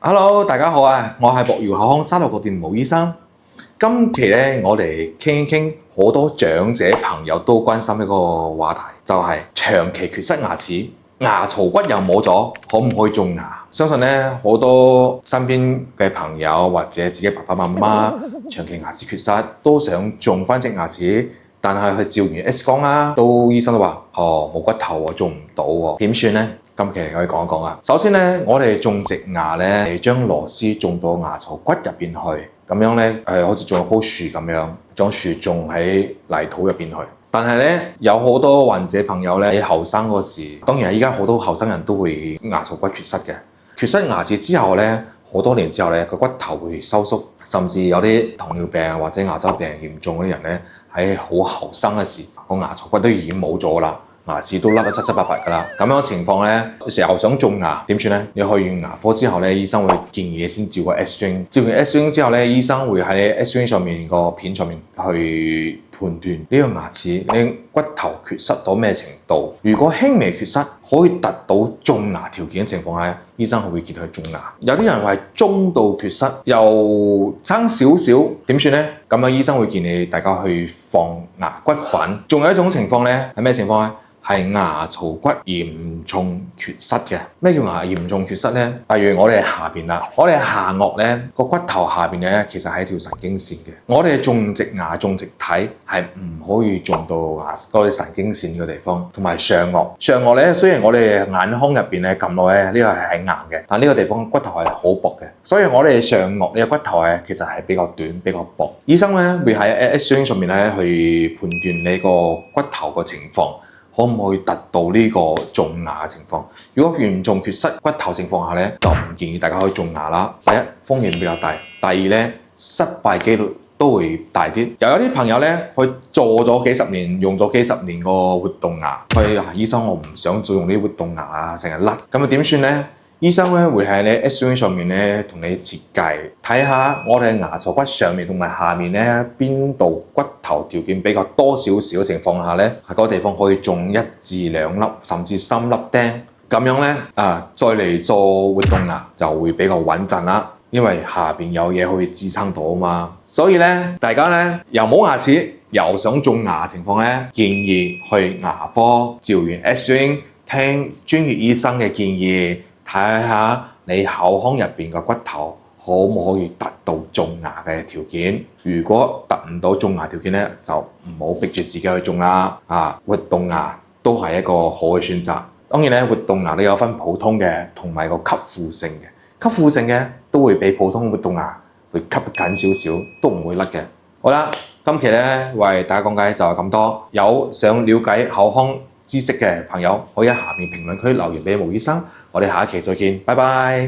Hello，大家好啊！我係博瑤口腔沙律個店毛醫生。今期咧，我哋傾一傾好多長者朋友都關心一個話題，就係長期缺失牙齒，牙槽骨又冇咗，可唔可以種牙？相信咧，好多身邊嘅朋友或者自己爸爸媽媽長期牙齒缺失，都想種翻隻牙齒，但係佢照完 X 光啦，醫生都話冇骨頭喎，種唔到喎，點算咧？今期可以講一講啊。首先咧，我哋種植牙咧，係將螺絲種到牙槽骨入邊去，咁樣咧好似種一棵樹咁樣，將樹種喺泥土入邊去。但係咧，有好多患者朋友咧喺後生嗰時，當然依家好多後生人都會牙槽骨缺失嘅。缺失牙齒之後咧，好多年之後咧，個骨頭會收縮，甚至有啲糖尿病或者牙周病嚴重嗰啲人咧，喺好後生嘅時，個牙槽骨都已經冇咗啦。牙齒都甩得七七八八㗎啦，咁樣嘅情況咧，成日又想種牙，點算咧？你去完牙科之後咧，醫生會建議你先照個 X 光，照完 X 光之後咧，醫生會喺 X 光上面個片上面去判斷呢個牙齒你骨頭缺失到咩程度。如果輕微缺失，可以達到種牙條件嘅情況下，醫生會建議去種牙。有啲人話係中度缺失，又爭少少，點算咧？咁樣醫生會建議大家去放牙骨粉。仲有一種情況咧，係咩情況咧？係牙槽骨嚴重缺失嘅。咩叫牙嚴重缺失呢？例如我哋下邊啦，我哋下顎呢個骨頭下邊呢，其實係一條神經線嘅。我哋種植牙種植體係唔可以種到牙嗰啲神經線嘅地方，同埋上顎。上顎呢，雖然我哋眼眶入邊呢撳落呢，呢個係硬嘅，但呢個地方骨頭係好薄嘅，所以我哋上顎呢個骨頭呢，其實係比較短、比較薄。醫生呢會喺 X 光上面呢去判斷你個骨頭嘅情況。可唔可以達到呢個種牙嘅情況？如果嚴重缺失骨頭情況下咧，就唔建議大家去種牙啦。第一，風險比較大；第二咧，失敗機率都會大啲。又有啲朋友咧，佢做咗幾十年，用咗幾十年個活動牙，佢話醫生我唔想再用呢啲活動牙啊，成日甩，咁啊點算咧？醫生咧會喺你 X 光上面咧同你設計，睇下我哋牙槽骨上面同埋下面咧邊度骨頭條件比較多少少嘅情況下咧，喺嗰個地方可以種1至2粒甚至3粒釘，咁樣咧再嚟做活動牙就會比較穩陣啦，因為下邊有嘢可以支撐到啊嘛。所以咧大家咧又冇牙齒又想種牙情況咧，建議去牙科照完 X 光，聽專業醫生嘅建議。睇下你口腔入邊嘅骨頭可唔可以達到種牙嘅條件？如果達唔到種牙條件咧，就唔好逼住自己去種啦。活動牙都係一個好嘅選擇。當然咧，活動牙都有分普通嘅同埋個吸附性嘅。吸附性嘅都會比普通活動牙會吸緊少少，都唔會甩嘅。好啦，今期咧為大家講解就係咁多。有想了解口腔知識嘅朋友，可以喺下面評論區留言俾毛醫生。我哋下一期再見，拜拜。